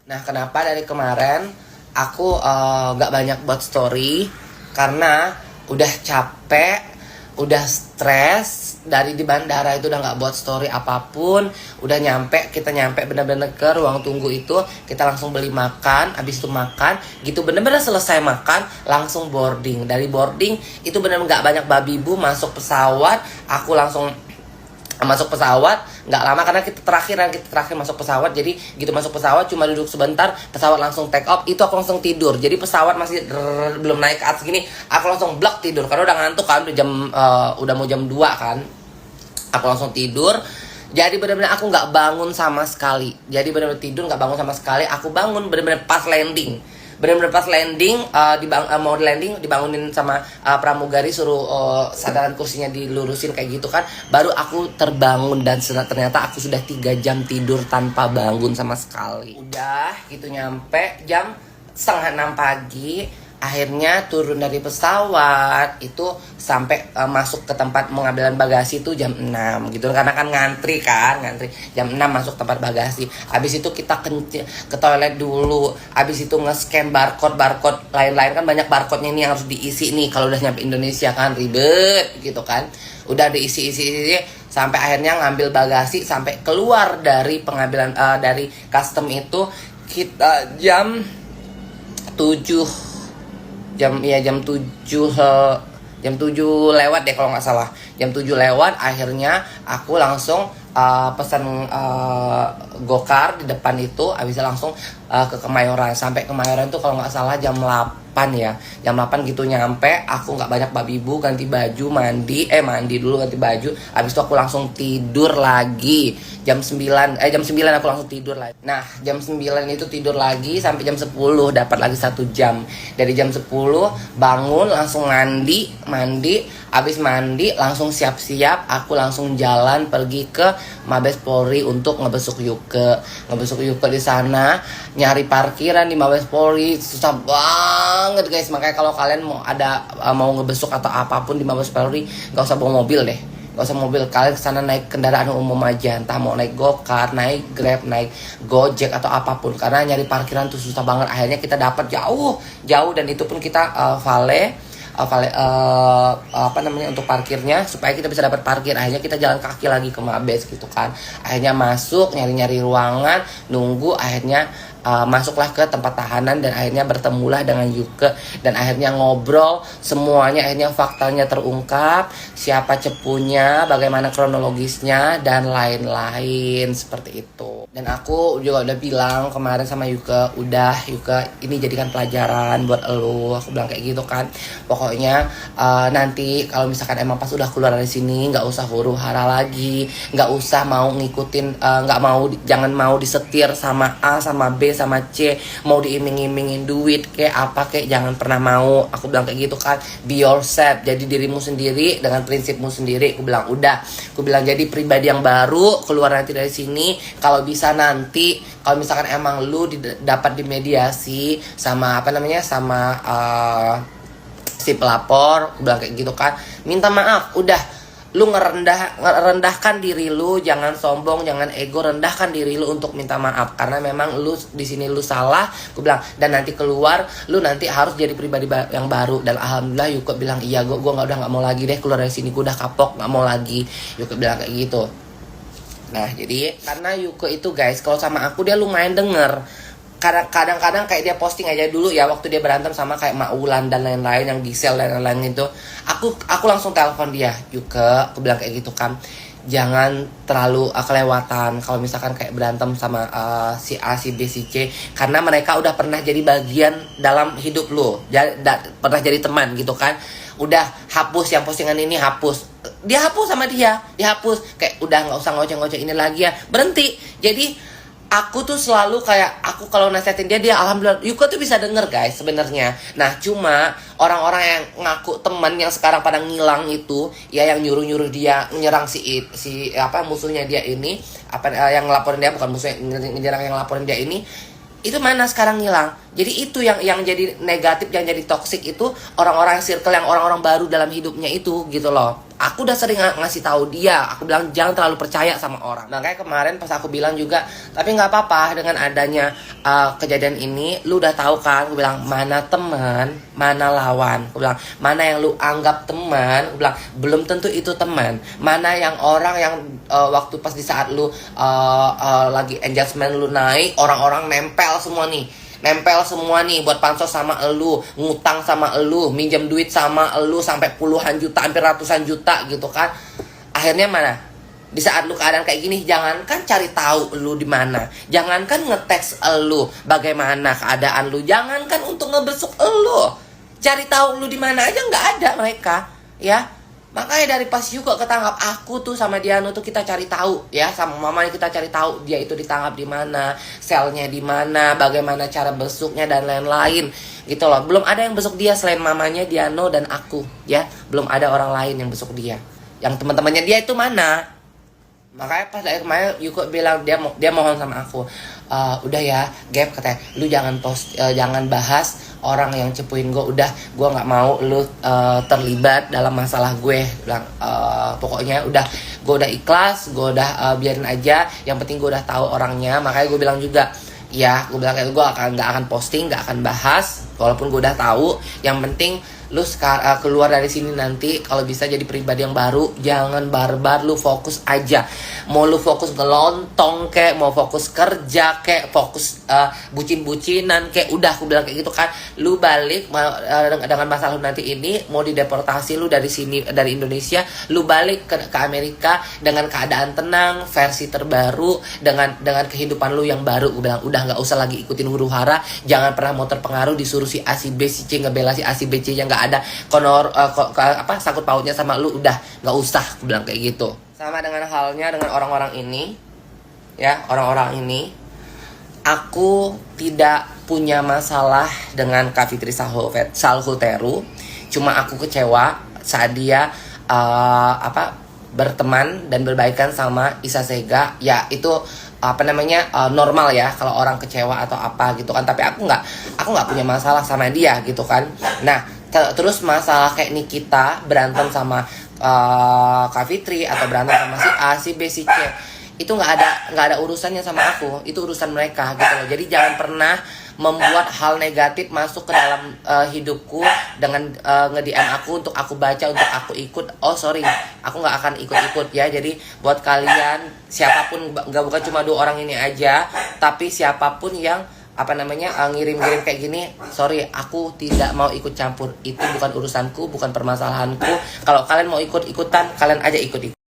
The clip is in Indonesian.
Nah, kenapa dari kemarin aku gak banyak buat story? Karena udah capek, udah stres. Dari di bandara itu udah gak buat story apapun. Udah kita nyampe bener-bener ke ruang tunggu itu. Kita langsung beli makan, habis itu makan gitu, bener-bener selesai makan langsung boarding. Dari boarding itu bener-bener gak banyak babi bu. Masuk pesawat, aku langsung masuk pesawat nggak lama karena kita terakhir masuk pesawat. Jadi gitu masuk pesawat cuma duduk sebentar, pesawat langsung take off, itu aku langsung tidur. Jadi pesawat masih belum naik ke atas gini, aku langsung blok tidur karena udah ngantuk kan, udah mau jam 2 kan. Aku langsung tidur. Jadi benar-benar aku nggak bangun sama sekali. Jadi benar-benar tidur nggak bangun sama sekali. Aku bangun benar-benar pas landing. Mau landing dibangunin sama pramugari, suruh sadaran kursinya dilurusin kayak gitu kan. Baru aku terbangun dan ternyata aku sudah 3 jam tidur tanpa bangun sama sekali. Udah gitu nyampe jam 5:30 pagi. Akhirnya turun dari pesawat itu sampai masuk ke tempat pengambilan bagasi itu jam 6 gitu. Karena kan ngantri jam 6 masuk tempat bagasi. Habis itu kita ke toilet dulu. Habis itu nge-scan barcode lain-lain kan, banyak barcode-nya ini yang harus diisi nih kalau udah nyampe Indonesia kan, ribet gitu kan. Udah diisi sampai akhirnya ngambil bagasi, sampai keluar dari pengambilan dari custom itu kita jam 7 lewat deh kalau nggak salah. Jam 7 lewat akhirnya aku langsung pesan gokar di depan itu. Habisnya langsung ke Kemayoran. Sampai Kemayoran itu kalau nggak salah jam 8 ya. Jam 8 gitu nyampe. Aku nggak banyak babi bu, ganti baju, mandi dulu, ganti baju. Habis itu aku langsung tidur lagi. Jam 9 aku langsung tidur lagi. Nah, jam 9 itu tidur lagi sampai jam 10, dapat lagi 1 jam. Dari jam 10 bangun langsung mandi. Habis mandi langsung siap-siap, aku langsung jalan pergi ke Mabes Polri untuk ngebesuk Yuke di sana. Nyari parkiran di Mabes Polri susah banget guys. Makanya kalau kalian mau ngebesuk atau apapun di Mabes Polri, gak usah bawa mobil deh. Gak usah mobil, kalian kesana naik kendaraan umum aja. Entah mau naik gokar, naik grab, naik gojek atau apapun. Karena nyari parkiran tuh susah banget. Akhirnya kita dapat jauh, dan itu pun kita untuk parkirnya supaya kita bisa dapat parkir. Akhirnya kita jalan kaki lagi ke Mabes gitu kan. Akhirnya masuk, nyari ruangan, nunggu. Akhirnya masuklah ke tempat tahanan dan akhirnya bertemulah dengan Yuke dan akhirnya ngobrol semuanya. Akhirnya faktanya terungkap, siapa cepunya, bagaimana kronologisnya dan lain-lain seperti itu. Dan aku juga udah bilang kemarin sama Yuke, udah Yuke ini jadikan pelajaran buat elu. Aku bilang kayak gitu kan. Pokoknya nanti kalau misalkan emang pas udah keluar dari sini nggak usah huru hara lagi, nggak usah mau ngikutin, jangan mau disetir sama A sama B sama C, mau diiming-imingin duit kayak apa kayak, jangan pernah mau. Aku bilang kayak gitu kan. Be yourself, jadi dirimu sendiri dengan prinsipmu sendiri. Aku bilang jadi pribadi yang baru, keluar nanti dari sini. Kalau bisa nanti kalau misalkan emang lu dapat dimediasi sama si pelapor, aku bilang kayak gitu kan, minta maaf, udah. Lu ngerendahkan diri lu, jangan sombong, jangan ego, rendahkan diri lu untuk minta maaf karena memang lu di sini lu salah, gue bilang. Dan nanti keluar lu nanti harus jadi pribadi yang baru. Dan alhamdulillah Yuke bilang iya, gue nggak mau lagi deh keluar dari sini, gue udah kapok, nggak mau lagi. Yuke bilang kayak gitu. Nah jadi karena Yuke itu guys, kalau sama aku dia lumayan denger. Kadang-kadang kayak dia posting aja dulu ya, waktu dia berantem sama kayak Mak Wulan dan lain-lain yang Gisel dan lain-lain itu, aku langsung telepon dia, Yuke, aku bilang kayak gitu kan, jangan terlalu kelewatan kalau misalkan kayak berantem sama si A, si B, si C, karena mereka udah pernah jadi bagian dalam hidup lu, pernah jadi teman gitu kan. Udah hapus yang postingan ini, hapus. Dia hapus sama dia, dihapus. Kayak udah nggak usah ngoceh-ngoceh ini lagi ya, berhenti. Jadi aku tuh selalu kayak, aku kalau nasihatin dia alhamdulillah Yuke tuh bisa denger guys sebenarnya. Nah cuma orang-orang yang ngaku teman yang sekarang pada ngilang itu ya, yang nyuruh dia nyerang musuhnya dia ini, yang ngelaporin dia, bukan musuhnya, nyerang yang ngelaporin dia ini, itu mana sekarang ngilang. Jadi itu yang jadi negatif, yang jadi toksik itu orang-orang circle yang orang-orang baru dalam hidupnya itu gitu loh. Aku udah sering ngasih tahu dia, aku bilang jangan terlalu percaya sama orang. Makanya kemarin pas aku bilang juga, tapi nggak apa-apa dengan adanya kejadian ini, lu udah tahu kan? Gue bilang mana teman, mana lawan. Gue bilang mana yang lu anggap teman, gue bilang belum tentu itu teman. Mana yang orang yang waktu pas di saat lu lagi engagement lu naik, orang-orang nempel semua nih. Nempel semua nih buat pansos sama elu, ngutang sama elu, minjem duit sama elu sampai puluhan juta, hampir ratusan juta gitu kan. Akhirnya mana? Di saat lu keadaan kayak gini, jangankan cari tahu lu di mana, jangankan ngeteks elu bagaimana keadaan lu, jangankan untuk ngebesuk elu, cari tahu lu di mana aja nggak ada mereka, ya. Makanya dari pas juga ketangkap, aku tuh sama Diano tuh kita cari tahu ya, sama mamanya kita cari tahu dia itu ditangkap di mana, selnya di mana, bagaimana cara besuknya dan lain-lain gitu loh. Belum ada yang besuk dia selain mamanya, Diano dan aku ya. Belum ada orang lain yang besuk dia. Yang teman-temannya dia itu mana? Makanya pas dari kemarin Yuko bilang dia mohon sama aku, udah ya Gap, katanya lu jangan jangan bahas orang yang cepuin gue, udah gue nggak mau lu terlibat dalam masalah gue. Bilang pokoknya udah, gue udah ikhlas, gue udah biarin aja, yang penting gue udah tahu orangnya. Makanya gue bilang juga ya, gue bilang kayak gue nggak akan posting, nggak akan bahas walaupun gue udah tahu. Yang penting lu keluar dari sini nanti kalau bisa jadi pribadi yang baru, jangan barbar, lu fokus aja. Mau lu fokus ngelontong kek, mau fokus kerja kek, fokus bucin-bucinan kek, udah aku bilang kayak gitu kan. Lu balik dengan masalah lu nanti ini, mau dideportasi lu dari sini, dari Indonesia, lu balik ke Amerika dengan keadaan tenang, versi terbaru, dengan kehidupan lu yang baru. Gue bilang udah nggak usah lagi ikutin huru-hara, jangan pernah mau terpengaruh disuruh si A si B si C ngebela si A si B C yang nggak ada sangkut pautnya sama lu, udah nggak usah. Aku bilang kayak gitu. Sama dengan halnya dengan orang-orang ini ya, orang-orang ini aku tidak punya masalah dengan Kak Fitri Salhuteru, cuma aku kecewa saat dia berteman dan berbaikan sama Isa Sega. Ya itu normal ya kalau orang kecewa atau apa gitu kan, tapi aku nggak punya masalah sama dia gitu kan. Nah terus masalah kayak Nikita berantem sama Kak Fitri atau berantem sama si A, si B, si C, itu nggak ada urusannya sama aku, itu urusan mereka gitu loh. Jadi jangan pernah membuat hal negatif masuk ke dalam hidupku dengan nge-DM aku untuk aku baca, untuk aku ikut. Oh sorry, aku nggak akan ikut-ikut ya. Jadi buat kalian siapapun, bukan cuma 2 orang ini aja, tapi siapapun yang ngirim-ngirim kayak gini, sorry, aku tidak mau ikut campur. Itu bukan urusanku, bukan permasalahanku. Kalau kalian mau ikut-ikutan, kalian aja ikut-ikut.